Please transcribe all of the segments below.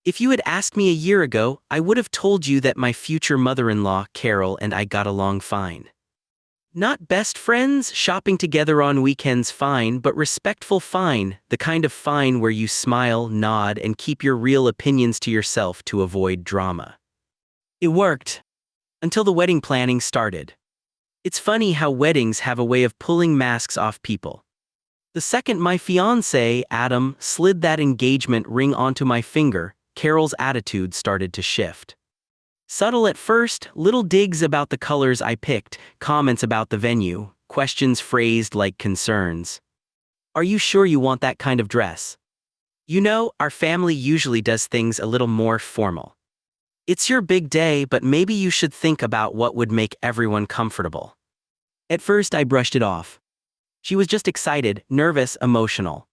If you had asked me a year ago, I would have told you that my future mother-in-law, Carol, and I got along fine. Not best friends, shopping together on weekends fine, but respectful fine, the kind of fine where you smile, nod, and keep your real opinions to yourself to avoid drama. It worked. Until the wedding planning started. It's funny how weddings have a way of pulling masks off people. The second my fiancé, Adam, slid that engagement ring onto my finger, Carol's attitude started to shift. Subtle at first, little digs about the colors I picked, comments about the venue, questions phrased like concerns. Are you sure you want that kind of dress? You know, our family usually does things a little more formal. It's your big day, but maybe you should think about what would make everyone comfortable. At first I brushed it off. She was just excited, nervous, emotional.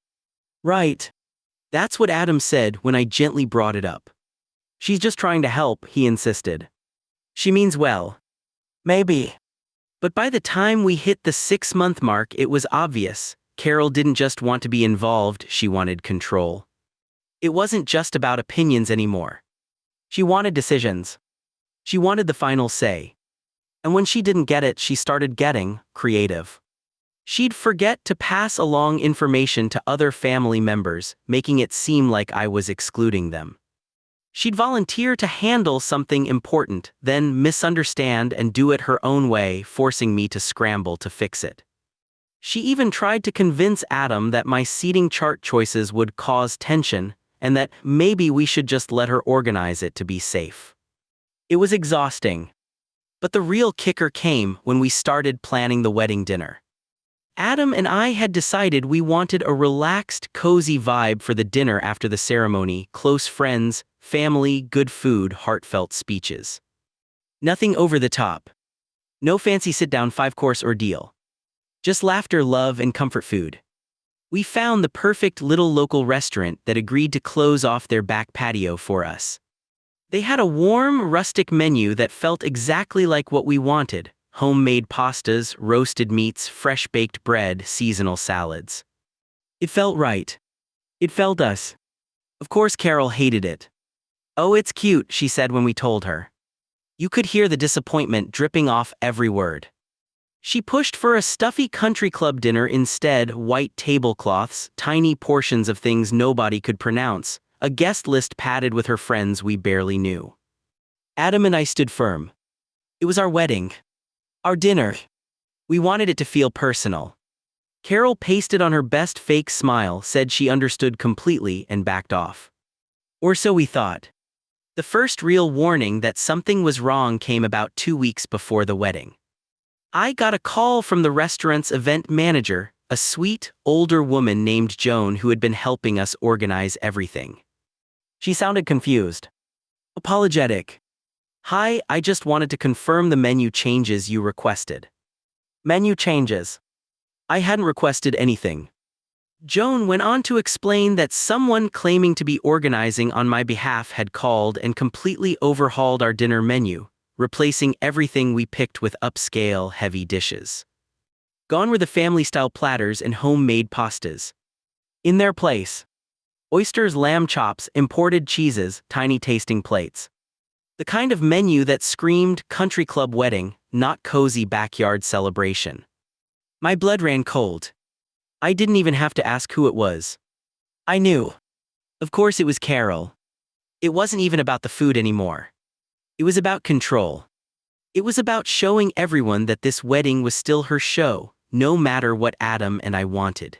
Right. That's what Adam said when I gently brought it up. She's just trying to help, he insisted. She means well. Maybe. But by the time we hit the 6-month mark, it was obvious. Carol didn't just want to be involved, she wanted control. It wasn't just about opinions anymore. She wanted decisions. She wanted the final say. And when she didn't get it, she started getting creative. She'd forget to pass along information to other family members, making it seem like I was excluding them. She'd volunteer to handle something important, then misunderstand and do it her own way, forcing me to scramble to fix it. She even tried to convince Adam that my seating chart choices would cause tension, and that maybe we should just let her organize it to be safe. It was exhausting. But the real kicker came when we started planning the wedding dinner. Adam and I had decided we wanted a relaxed, cozy vibe for the dinner after the ceremony, close friends, family, good food, heartfelt speeches. Nothing over the top. No fancy sit-down 5-course ordeal. Just laughter, love, and comfort food. We found the perfect little local restaurant that agreed to close off their back patio for us. They had a warm, rustic menu that felt exactly like what we wanted. Homemade pastas, roasted meats, fresh-baked bread, seasonal salads. It felt right. It felt us. Of course Carol hated it. Oh, it's cute, she said when we told her. You could hear the disappointment dripping off every word. She pushed for a stuffy country club dinner instead, white tablecloths, tiny portions of things nobody could pronounce, a guest list padded with her friends we barely knew. Adam and I stood firm. It was our wedding. Our dinner. We wanted it to feel personal. Carol pasted on her best fake smile, said she understood completely, and backed off. Or so we thought. The first real warning that something was wrong came about 2 weeks before the wedding. I got a call from the restaurant's event manager, a sweet, older woman named Joan who had been helping us organize everything. She sounded confused. Apologetic. Hi, I just wanted to confirm the menu changes you requested. Menu changes. I hadn't requested anything. Joan went on to explain that someone claiming to be organizing on my behalf had called and completely overhauled our dinner menu, replacing everything we picked with upscale, heavy dishes. Gone were the family-style platters and homemade pastas. In their place, oysters, lamb chops, imported cheeses, tiny tasting plates. The kind of menu that screamed country club wedding, not cozy backyard celebration. My blood ran cold. I didn't even have to ask who it was. I knew. Of course it was Carol. It wasn't even about the food anymore. It was about control. It was about showing everyone that this wedding was still her show, no matter what Adam and I wanted.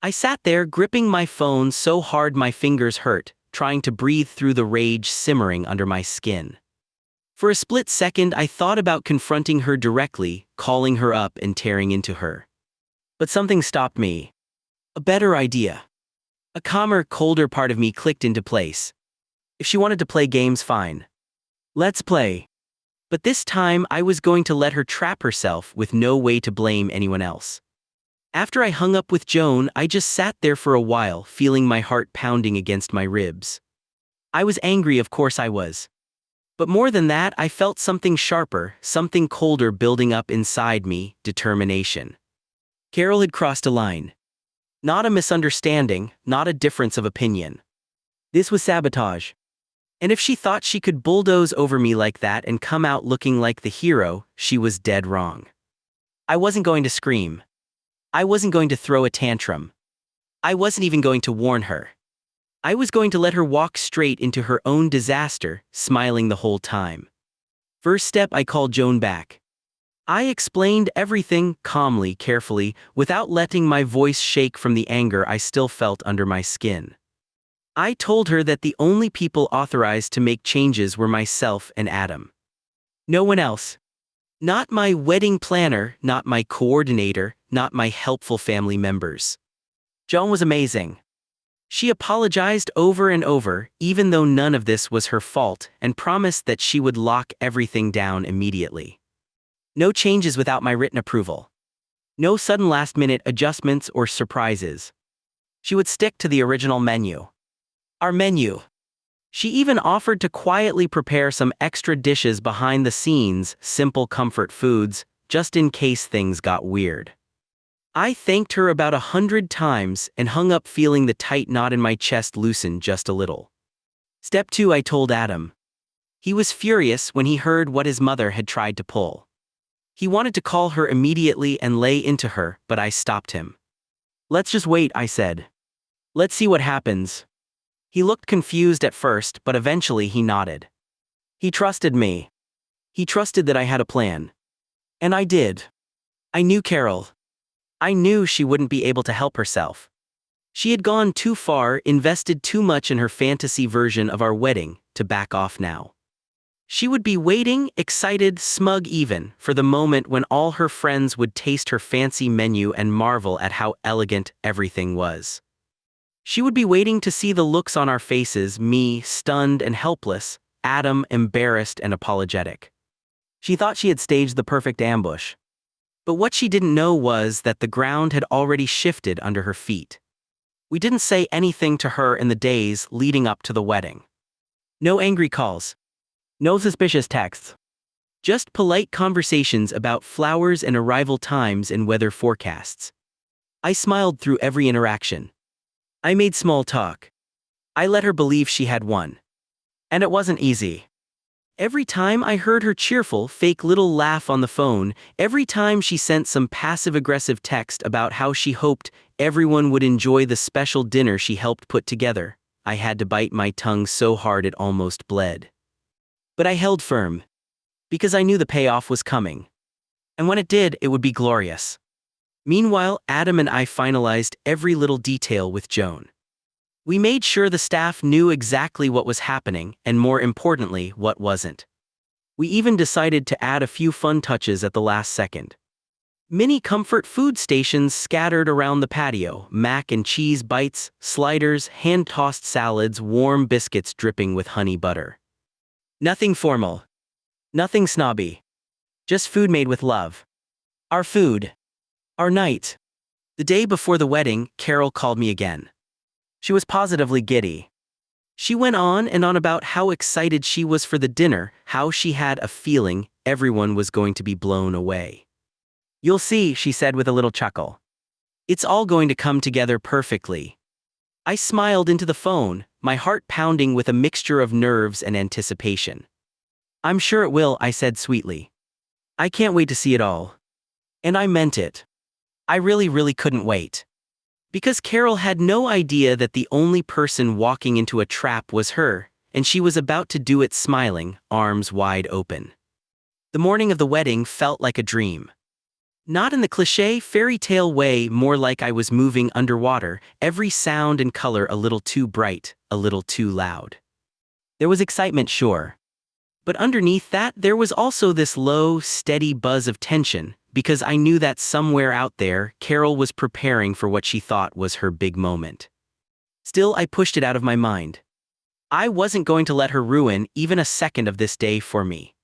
I sat there gripping my phone so hard my fingers hurt, trying to breathe through the rage simmering under my skin. For a split second I thought about confronting her directly, calling her up and tearing into her. But something stopped me. A better idea. A calmer, colder part of me clicked into place. If she wanted to play games, fine. Let's play. But this time I was going to let her trap herself with no way to blame anyone else. After I hung up with Joan, I just sat there for a while, feeling my heart pounding against my ribs. I was angry, of course I was. But more than that, I felt something sharper, something colder building up inside me, determination. Carol had crossed a line. Not a misunderstanding, not a difference of opinion. This was sabotage. And if she thought she could bulldoze over me like that and come out looking like the hero, she was dead wrong. I wasn't going to scream. I wasn't going to throw a tantrum. I wasn't even going to warn her. I was going to let her walk straight into her own disaster, smiling the whole time. First step, I called Joan back. I explained everything calmly, carefully, without letting my voice shake from the anger I still felt under my skin. I told her that the only people authorized to make changes were myself and Adam. No one else. Not my wedding planner, not my coordinator, not my helpful family members. Joan was amazing. She apologized over and over, even though none of this was her fault, and promised that she would lock everything down immediately. No changes without my written approval. No sudden last-minute adjustments or surprises. She would stick to the original menu. Our menu. She even offered to quietly prepare some extra dishes behind the scenes, simple comfort foods, just in case things got weird. I thanked her about 100 times and hung up feeling the tight knot in my chest loosen just a little. Step 2, I told Adam. He was furious when he heard what his mother had tried to pull. He wanted to call her immediately and lay into her, but I stopped him. Let's just wait, I said. Let's see what happens. He looked confused at first, but eventually he nodded. He trusted me. He trusted that I had a plan. And I did. I knew Carol. I knew she wouldn't be able to help herself. She had gone too far, invested too much in her fantasy version of our wedding, to back off now. She would be waiting, excited, smug even, for the moment when all her friends would taste her fancy menu and marvel at how elegant everything was. She would be waiting to see the looks on our faces, me, stunned and helpless, Adam, embarrassed and apologetic. She thought she had staged the perfect ambush. But what she didn't know was that the ground had already shifted under her feet. We didn't say anything to her in the days leading up to the wedding. No angry calls. No suspicious texts. Just polite conversations about flowers and arrival times and weather forecasts. I smiled through every interaction. I made small talk. I let her believe she had won. And it wasn't easy. Every time I heard her cheerful, fake little laugh on the phone, every time she sent some passive-aggressive text about how she hoped everyone would enjoy the special dinner she helped put together, I had to bite my tongue so hard it almost bled. But I held firm. Because I knew the payoff was coming. And when it did, it would be glorious. Meanwhile, Adam and I finalized every little detail with Joan. We made sure the staff knew exactly what was happening, and more importantly, what wasn't. We even decided to add a few fun touches at the last second. Mini comfort food stations scattered around the patio, mac and cheese bites, sliders, hand-tossed salads, warm biscuits dripping with honey butter. Nothing formal. Nothing snobby. Just food made with love. Our food. Our night. The day before the wedding, Carol called me again. She was positively giddy. She went on and on about how excited she was for the dinner, how she had a feeling everyone was going to be blown away. You'll see, she said with a little chuckle. It's all going to come together perfectly. I smiled into the phone, my heart pounding with a mixture of nerves and anticipation. I'm sure it will, I said sweetly. I can't wait to see it all. And I meant it. I really couldn't wait. Because Carol had no idea that the only person walking into a trap was her, and she was about to do it smiling, arms wide open. The morning of the wedding felt like a dream. Not in the cliché fairy tale way, more like I was moving underwater, every sound and color a little too bright, a little too loud. There was excitement, sure. But underneath that, there was also this low, steady buzz of tension, because I knew that somewhere out there, Carol was preparing for what she thought was her big moment. Still, I pushed it out of my mind. I wasn't going to let her ruin even a second of this day for me.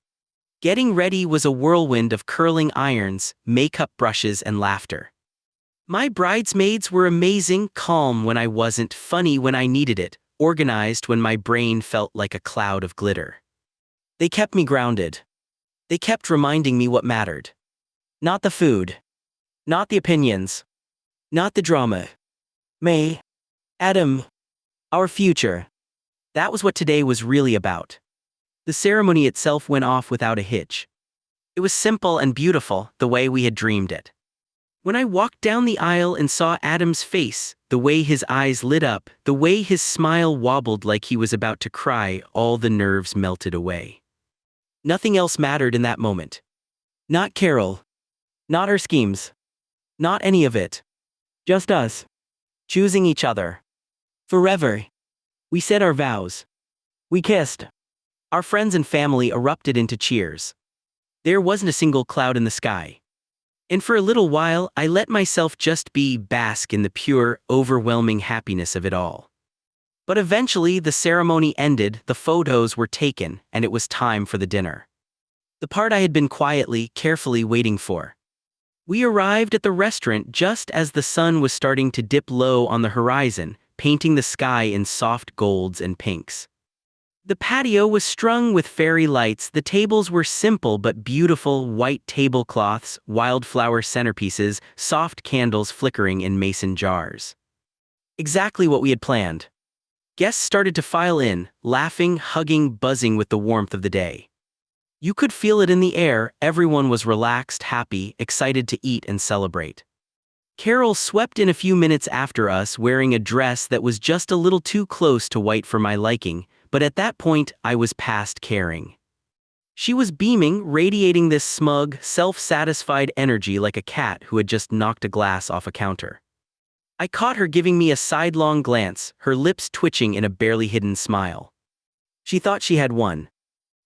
Getting ready was a whirlwind of curling irons, makeup brushes, and laughter. My bridesmaids were amazing, calm when I wasn't, funny when I needed it, organized when my brain felt like a cloud of glitter. They kept me grounded. They kept reminding me what mattered. Not the food. Not the opinions. Not the drama. May. Adam. Our future. That was what today was really about. The ceremony itself went off without a hitch. It was simple and beautiful, the way we had dreamed it. When I walked down the aisle and saw Adam's face, the way his eyes lit up, the way his smile wobbled like he was about to cry, all the nerves melted away. Nothing else mattered in that moment. Not Carol. Not her schemes. Not any of it. Just us. Choosing each other. Forever. We said our vows. We kissed. Our friends and family erupted into cheers. There wasn't a single cloud in the sky. And for a little while, I let myself just bask in the pure, overwhelming happiness of it all. But eventually, the ceremony ended, the photos were taken, and it was time for the dinner. The part I had been quietly, carefully waiting for. We arrived at the restaurant just as the sun was starting to dip low on the horizon, painting the sky in soft golds and pinks. The patio was strung with fairy lights, the tables were simple but beautiful white tablecloths, wildflower centerpieces, soft candles flickering in mason jars. Exactly what we had planned. Guests started to file in, laughing, hugging, buzzing with the warmth of the day. You could feel it in the air, everyone was relaxed, happy, excited to eat and celebrate. Carol swept in a few minutes after us wearing a dress that was just a little too close to white for my liking, but at that point, I was past caring. She was beaming, radiating this smug, self-satisfied energy like a cat who had just knocked a glass off a counter. I caught her giving me a sidelong glance, her lips twitching in a barely hidden smile. She thought she had won.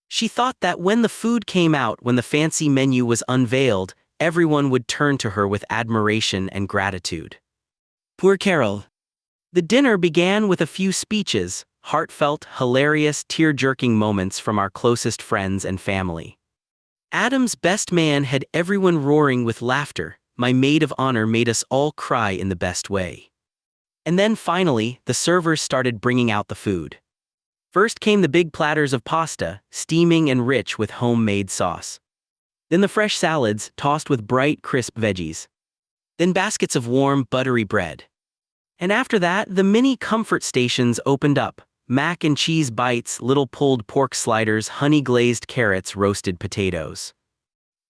She thought that when the food came out, when the fancy menu was unveiled, everyone would turn to her with admiration and gratitude. Poor Carol. The dinner began with a few speeches, heartfelt, hilarious, tear-jerking moments from our closest friends and family. Adam's best man had everyone roaring with laughter. My maid of honor made us all cry in the best way. And then finally, the servers started bringing out the food. First came the big platters of pasta, steaming and rich with homemade sauce. Then the fresh salads, tossed with bright, crisp veggies. Then baskets of warm, buttery bread. And after that, the mini comfort stations opened up. Mac and cheese bites, little pulled pork sliders, honey-glazed carrots, roasted potatoes.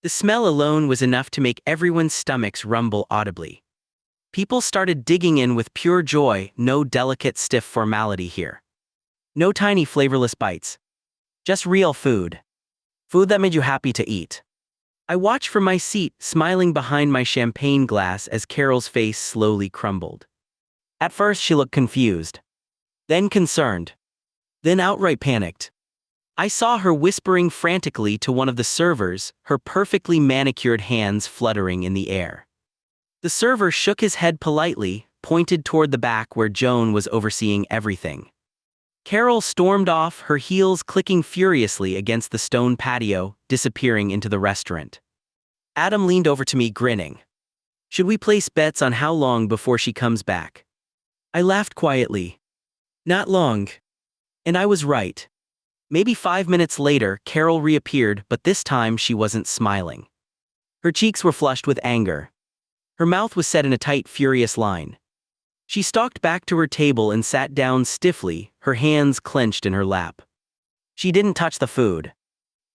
The smell alone was enough to make everyone's stomachs rumble audibly. People started digging in with pure joy, no delicate, stiff formality here. No tiny flavorless bites. Just real food. Food that made you happy to eat. I watched from my seat, smiling behind my champagne glass as Carol's face slowly crumbled. At first she looked confused. Then concerned. Then outright panicked. I saw her whispering frantically to one of the servers, her perfectly manicured hands fluttering in the air. The server shook his head politely, pointed toward the back where Joan was overseeing everything. Carol stormed off, her heels clicking furiously against the stone patio, disappearing into the restaurant. Adam leaned over to me, grinning. Should we place bets on how long before she comes back? I laughed quietly. Not long. And I was right. Maybe 5 minutes later, Carol reappeared, but this time she wasn't smiling. Her cheeks were flushed with anger. Her mouth was set in a tight, furious line. She stalked back to her table and sat down stiffly, her hands clenched in her lap. She didn't touch the food.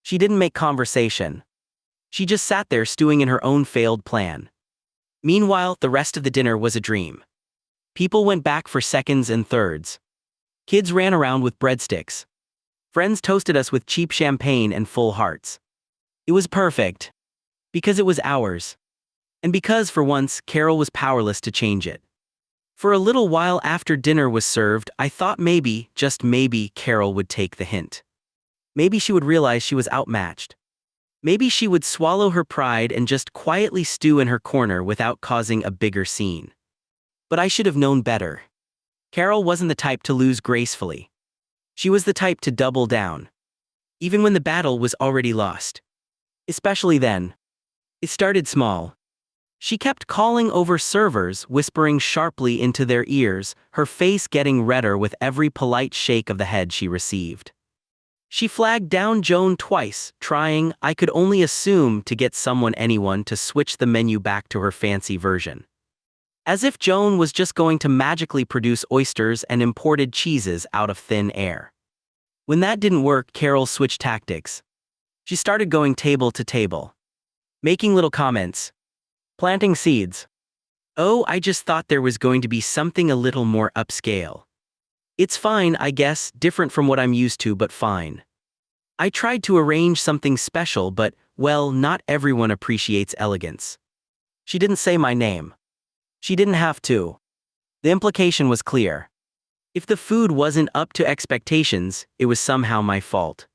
She didn't make conversation. She just sat there stewing in her own failed plan. Meanwhile, the rest of the dinner was a dream. People went back for seconds and thirds. Kids ran around with breadsticks. Friends toasted us with cheap champagne and full hearts. It was perfect. Because it was ours. And because, for once, Carol was powerless to change it. For a little while after dinner was served, I thought maybe, just maybe, Carol would take the hint. Maybe she would realize she was outmatched. Maybe she would swallow her pride and just quietly stew in her corner without causing a bigger scene. But I should have known better. Carol wasn't the type to lose gracefully. She was the type to double down. Even when the battle was already lost. Especially then. It started small. She kept calling over servers, whispering sharply into their ears, her face getting redder with every polite shake of the head she received. She flagged down Joan twice, trying, I could only assume, to get anyone to switch the menu back to her fancy version. As if Joan was just going to magically produce oysters and imported cheeses out of thin air. When that didn't work, Carol switched tactics. She started going table to table, making little comments, planting seeds. Oh, I just thought there was going to be something a little more upscale. It's fine, I guess, different from what I'm used to, but fine. I tried to arrange something special, but, well, not everyone appreciates elegance. She didn't say my name. She didn't have to. The implication was clear. If the food wasn't up to expectations, it was somehow my fault.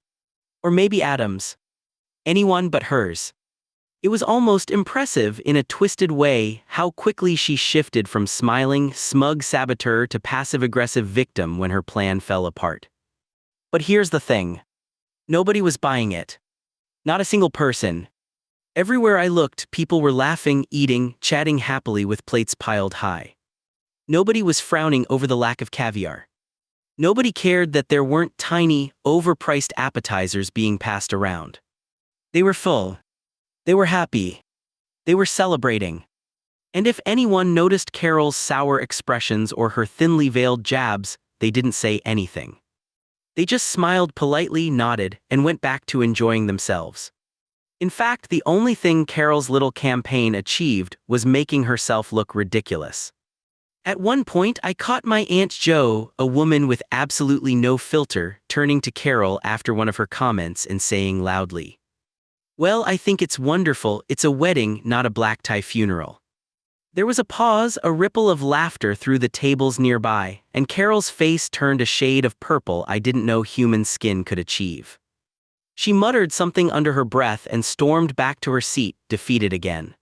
Or maybe Adam's. Anyone but hers. It was almost impressive in a twisted way how quickly she shifted from smiling, smug saboteur to passive-aggressive victim when her plan fell apart. But here's the thing. Nobody was buying it. Not a single person. Everywhere I looked, people were laughing, eating, chatting happily with plates piled high. Nobody was frowning over the lack of caviar. Nobody cared that there weren't tiny, overpriced appetizers being passed around. They were full. They were happy. They were celebrating. And if anyone noticed Carol's sour expressions or her thinly veiled jabs, they didn't say anything. They just smiled politely, nodded, and went back to enjoying themselves. In fact, the only thing Carol's little campaign achieved was making herself look ridiculous. At one point, I caught my Aunt Jo, a woman with absolutely no filter, turning to Carol after one of her comments and saying loudly, "Well, I think it's wonderful. It's a wedding, not a black tie funeral." There was a pause, a ripple of laughter through the tables nearby, and Carol's face turned a shade of purple I didn't know human skin could achieve. She muttered something under her breath and stormed back to her seat, defeated again.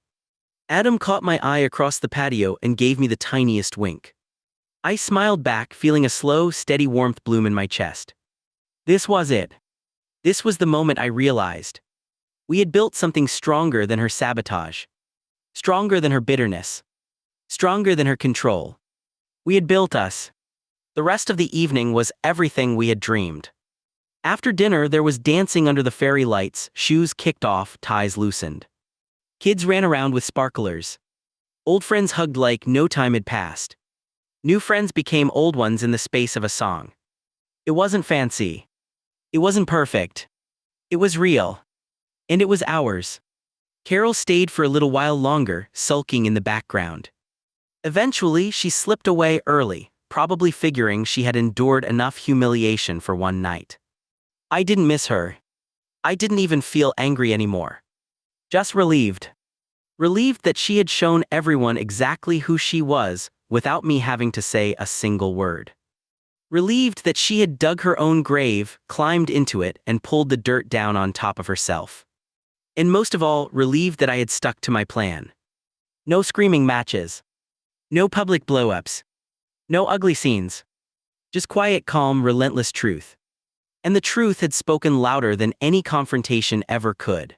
Adam caught my eye across the patio and gave me the tiniest wink. I smiled back, feeling a slow, steady warmth bloom in my chest. This was it. This was the moment I realized. We had built something stronger than her sabotage. Stronger than her bitterness. Stronger than her control. We had built us. The rest of the evening was everything we had dreamed. After dinner, there was dancing under the fairy lights, shoes kicked off, ties loosened. Kids ran around with sparklers. Old friends hugged like no time had passed. New friends became old ones in the space of a song. It wasn't fancy. It wasn't perfect. It was real. And it was ours. Carol stayed for a little while longer, sulking in the background. Eventually, she slipped away early, probably figuring she had endured enough humiliation for one night. I didn't miss her. I didn't even feel angry anymore. Just relieved. Relieved that she had shown everyone exactly who she was, without me having to say a single word. Relieved that she had dug her own grave, climbed into it, and pulled the dirt down on top of herself. And most of all, relieved that I had stuck to my plan. No screaming matches. No public blow-ups. No ugly scenes. Just quiet, calm, relentless truth. And the truth had spoken louder than any confrontation ever could.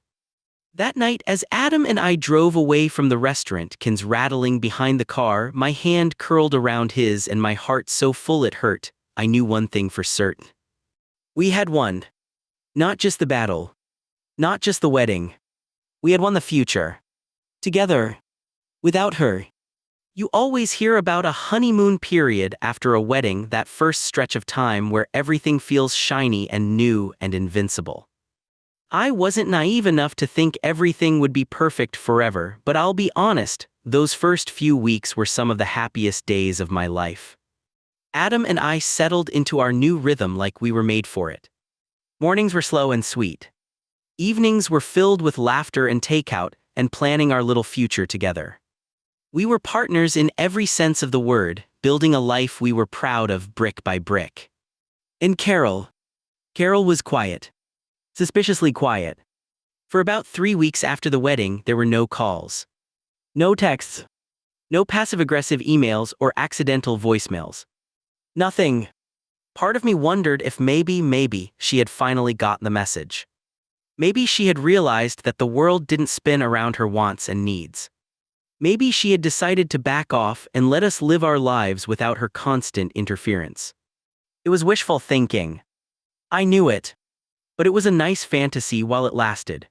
That night, as Adam and I drove away from the restaurant, Ken's rattling behind the car, my hand curled around his and my heart so full it hurt, I knew one thing for certain. We had won. Not just the battle. Not just the wedding. We had won the future. Together. Without her. You always hear about a honeymoon period after a wedding, that first stretch of time where everything feels shiny and new and invincible. I wasn't naive enough to think everything would be perfect forever, but I'll be honest, those first few weeks were some of the happiest days of my life. Adam and I settled into our new rhythm like we were made for it. Mornings were slow and sweet. Evenings were filled with laughter and takeout, and planning our little future together. We were partners in every sense of the word, building a life we were proud of brick by brick. And Carol was quiet. Suspiciously quiet. For about 3 weeks after the wedding, there were no calls. No texts. No passive-aggressive emails or accidental voicemails. Nothing. Part of me wondered if maybe she had finally gotten the message. Maybe she had realized that the world didn't spin around her wants and needs. Maybe she had decided to back off and let us live our lives without her constant interference. It was wishful thinking. I knew it. But it was a nice fantasy while it lasted.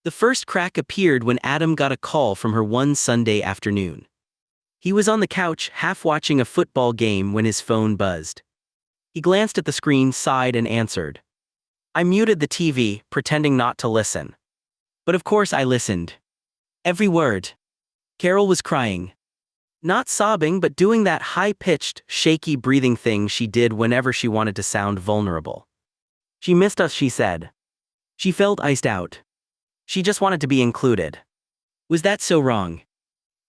The first crack appeared when Adam got a call from her one Sunday afternoon. He was on the couch, half watching a football game when his phone buzzed. He glanced at the screen, sighed, and answered. I muted the TV, pretending not to listen. But of course I listened. Every word. Carol was crying. Not sobbing, but doing that high-pitched, shaky breathing thing she did whenever she wanted to sound vulnerable. She missed us, she said. She felt iced out. She just wanted to be included. Was that so wrong?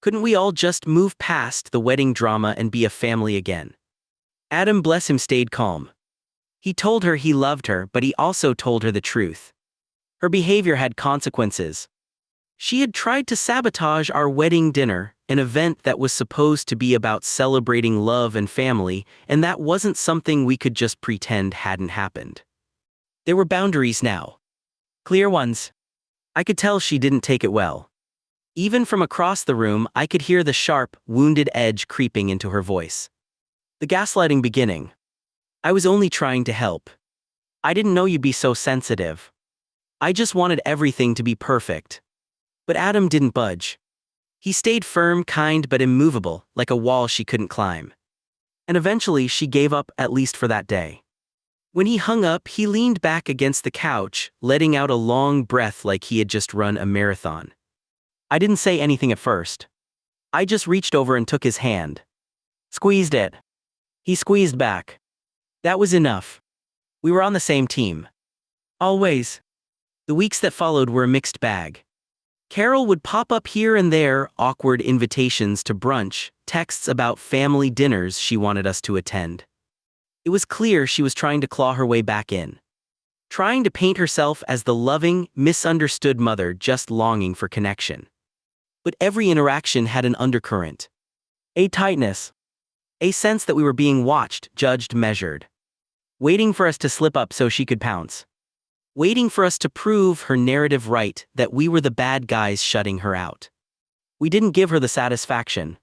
Couldn't we all just move past the wedding drama and be a family again? Adam, bless him, stayed calm. He told her he loved her, but he also told her the truth. Her behavior had consequences. She had tried to sabotage our wedding dinner, an event that was supposed to be about celebrating love and family, and that wasn't something we could just pretend hadn't happened. There were boundaries now. Clear ones. I could tell she didn't take it well. Even from across the room, I could hear the sharp, wounded edge creeping into her voice. The gaslighting beginning. I was only trying to help. I didn't know you'd be so sensitive. I just wanted everything to be perfect. But Adam didn't budge. He stayed firm, kind, but immovable, like a wall she couldn't climb. And eventually she gave up, at least for that day. When he hung up, he leaned back against the couch, letting out a long breath like he had just run a marathon. I didn't say anything at first. I just reached over and took his hand. Squeezed it. He squeezed back. That was enough. We were on the same team. Always. The weeks that followed were a mixed bag. Carol would pop up here and there, awkward invitations to brunch, texts about family dinners she wanted us to attend. It was clear she was trying to claw her way back in. Trying to paint herself as the loving, misunderstood mother just longing for connection. But every interaction had an undercurrent. A tightness. A sense that we were being watched, judged, measured. Waiting for us to slip up so she could pounce. Waiting for us to prove her narrative right, that we were the bad guys shutting her out. We didn't give her the satisfaction.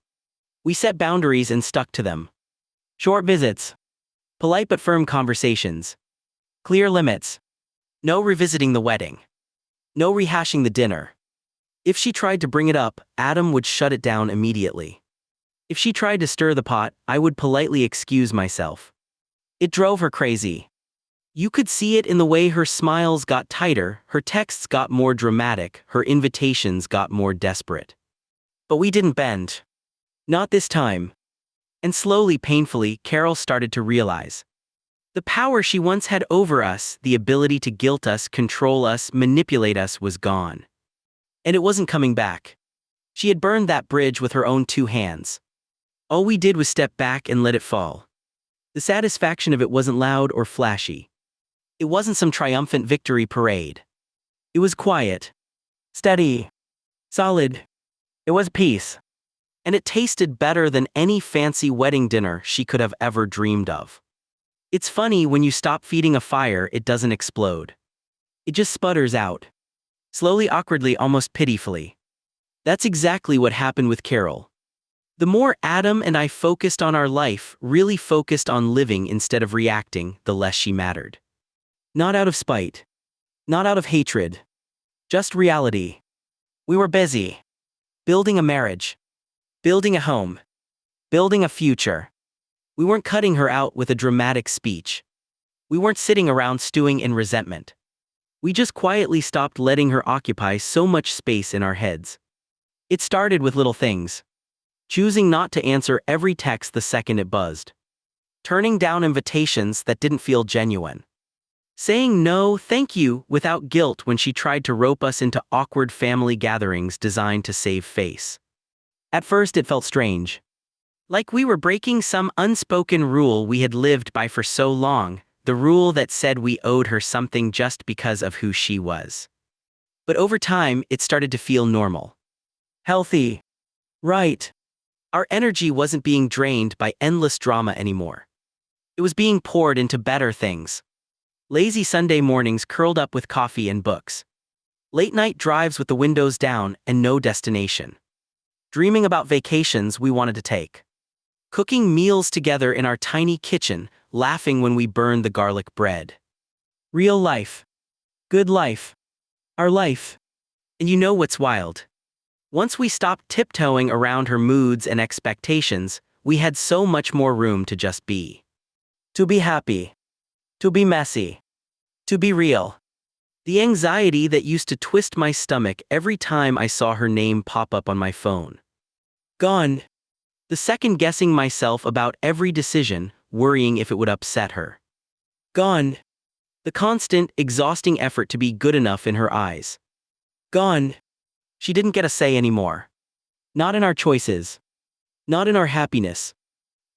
We set boundaries and stuck to them. Short visits. Polite but firm conversations. Clear limits. No revisiting the wedding. No rehashing the dinner. If she tried to bring it up, Adam would shut it down immediately. If she tried to stir the pot, I would politely excuse myself. It drove her crazy. You could see it in the way her smiles got tighter, her texts got more dramatic, her invitations got more desperate. But we didn't bend. Not this time. And slowly, painfully, Carol started to realize. The power she once had over us, the ability to guilt us, control us, manipulate us, was gone. And it wasn't coming back. She had burned that bridge with her own 2 hands. All we did was step back and let it fall. The satisfaction of it wasn't loud or flashy. It wasn't some triumphant victory parade. It was quiet. Steady. Solid. It was peace. And it tasted better than any fancy wedding dinner she could have ever dreamed of. It's funny, when you stop feeding a fire, it doesn't explode. It just sputters out. Slowly, awkwardly, almost pitifully. That's exactly what happened with Carol. The more Adam and I focused on our life, really focused on living instead of reacting, the less she mattered. Not out of spite. Not out of hatred. Just reality. We were busy. Building a marriage. Building a home. Building a future. We weren't cutting her out with a dramatic speech. We weren't sitting around stewing in resentment. We just quietly stopped letting her occupy so much space in our heads. It started with little things. Choosing not to answer every text the second it buzzed. Turning down invitations that didn't feel genuine. Saying no, thank you, without guilt when she tried to rope us into awkward family gatherings designed to save face. At first it felt strange. Like we were breaking some unspoken rule we had lived by for so long, the rule that said we owed her something just because of who she was. But over time, it started to feel normal. Healthy. Right. Our energy wasn't being drained by endless drama anymore. It was being poured into better things. Lazy Sunday mornings curled up with coffee and books. Late-night drives with the windows down and no destination. Dreaming about vacations we wanted to take. Cooking meals together in our tiny kitchen, laughing when we burned the garlic bread. Real life. Good life. Our life. And you know what's wild? Once we stopped tiptoeing around her moods and expectations, we had so much more room to just be. To be happy. To be messy. To be real. The anxiety that used to twist my stomach every time I saw her name pop up on my phone. Gone. The second guessing myself about every decision, worrying if it would upset her. Gone. The constant, exhausting effort to be good enough in her eyes. Gone. She didn't get a say anymore. Not in our choices. Not in our happiness.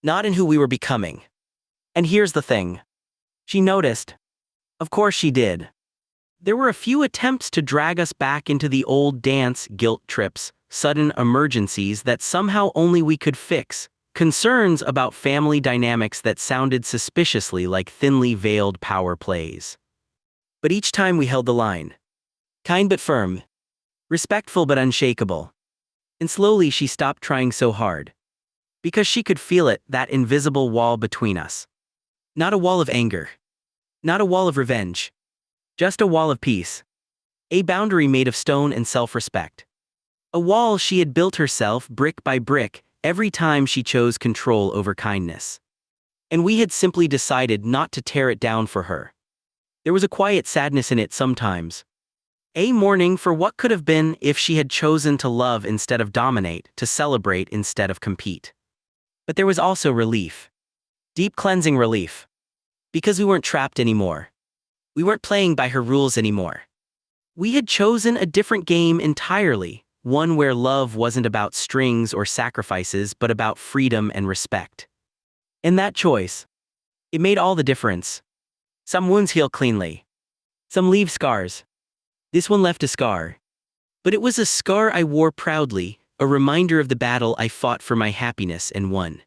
Not in who we were becoming. And here's the thing. She noticed. Of course she did. There were a few attempts to drag us back into the old dance, guilt trips, sudden emergencies that somehow only we could fix, concerns about family dynamics that sounded suspiciously like thinly veiled power plays. But each time we held the line. Kind but firm. Respectful but unshakable. And slowly she stopped trying so hard. Because she could feel it, that invisible wall between us. Not a wall of anger. Not a wall of revenge. Just a wall of peace. A boundary made of stone and self-respect. A wall she had built herself brick by brick every time she chose control over kindness. And we had simply decided not to tear it down for her. There was a quiet sadness in it sometimes. A mourning for what could have been if she had chosen to love instead of dominate, to celebrate instead of compete. But there was also relief. Deep cleansing relief. Because we weren't trapped anymore. We weren't playing by her rules anymore. We had chosen a different game entirely, one where love wasn't about strings or sacrifices but about freedom and respect. And that choice, it made all the difference. Some wounds heal cleanly. Some leave scars. This one left a scar. But it was a scar I wore proudly, a reminder of the battle I fought for my happiness and won.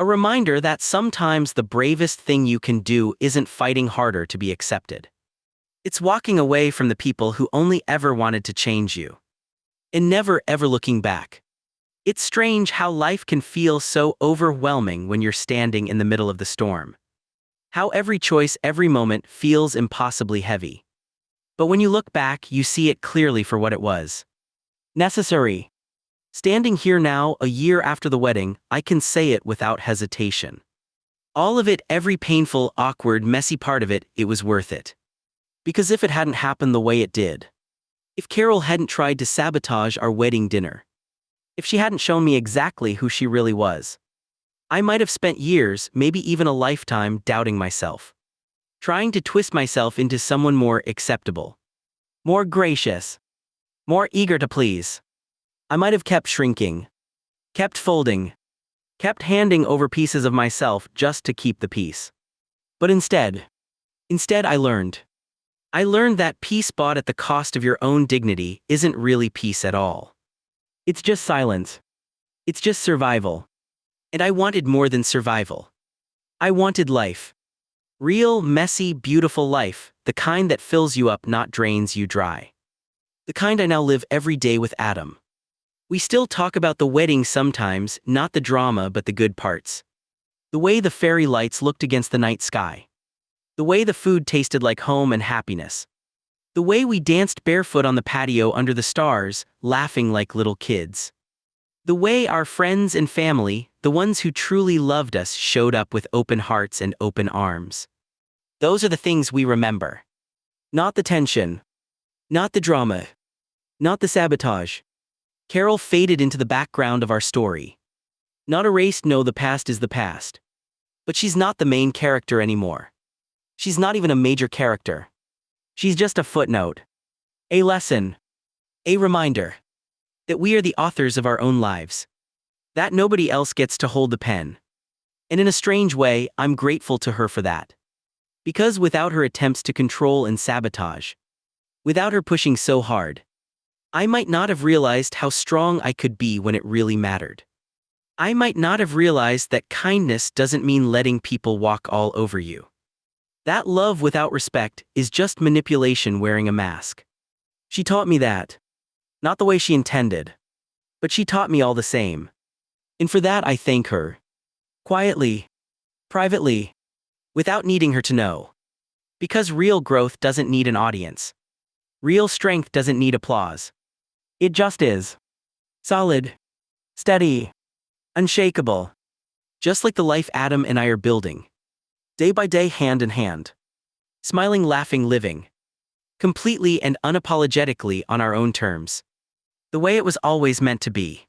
A reminder that sometimes the bravest thing you can do isn't fighting harder to be accepted. It's walking away from the people who only ever wanted to change you. And never ever looking back. It's strange how life can feel so overwhelming when you're standing in the middle of the storm. How every choice, every moment feels impossibly heavy. But when you look back, you see it clearly for what it was. Necessary. Standing here now, a year after the wedding, I can say it without hesitation. All of it, every painful, awkward, messy part of it, it was worth it. Because if it hadn't happened the way it did, if Carol hadn't tried to sabotage our wedding dinner, if she hadn't shown me exactly who she really was, I might have spent years, maybe even a lifetime, doubting myself. Trying to twist myself into someone more acceptable. More gracious. More eager to please. I might have kept shrinking. Kept folding. Kept handing over pieces of myself just to keep the peace. But instead I learned. I learned that peace bought at the cost of your own dignity isn't really peace at all. It's just silence. It's just survival. And I wanted more than survival. I wanted life. Real, messy, beautiful life, the kind that fills you up, not drains you dry. The kind I now live every day with Adam. We still talk about the wedding sometimes, not the drama but the good parts. The way the fairy lights looked against the night sky. The way the food tasted like home and happiness. The way we danced barefoot on the patio under the stars, laughing like little kids. The way our friends and family, the ones who truly loved us, showed up with open hearts and open arms. Those are the things we remember. Not the tension. Not the drama. Not the sabotage. Carol faded into the background of our story. Not erased, no, the past is the past. But she's not the main character anymore. She's not even a major character. She's just a footnote. A lesson. A reminder. That we are the authors of our own lives. That nobody else gets to hold the pen. And in a strange way, I'm grateful to her for that. Because without her attempts to control and sabotage, without her pushing so hard, I might not have realized how strong I could be when it really mattered. I might not have realized that kindness doesn't mean letting people walk all over you. That love without respect is just manipulation wearing a mask. She taught me that. Not the way she intended. But she taught me all the same. And for that I thank her. Quietly. Privately. Without needing her to know. Because real growth doesn't need an audience. Real strength doesn't need applause. It just is. Solid. Steady. Unshakable. Just like the life Adam and I are building. Day by day, hand in hand. Smiling, laughing, living. Completely and unapologetically on our own terms. The way it was always meant to be.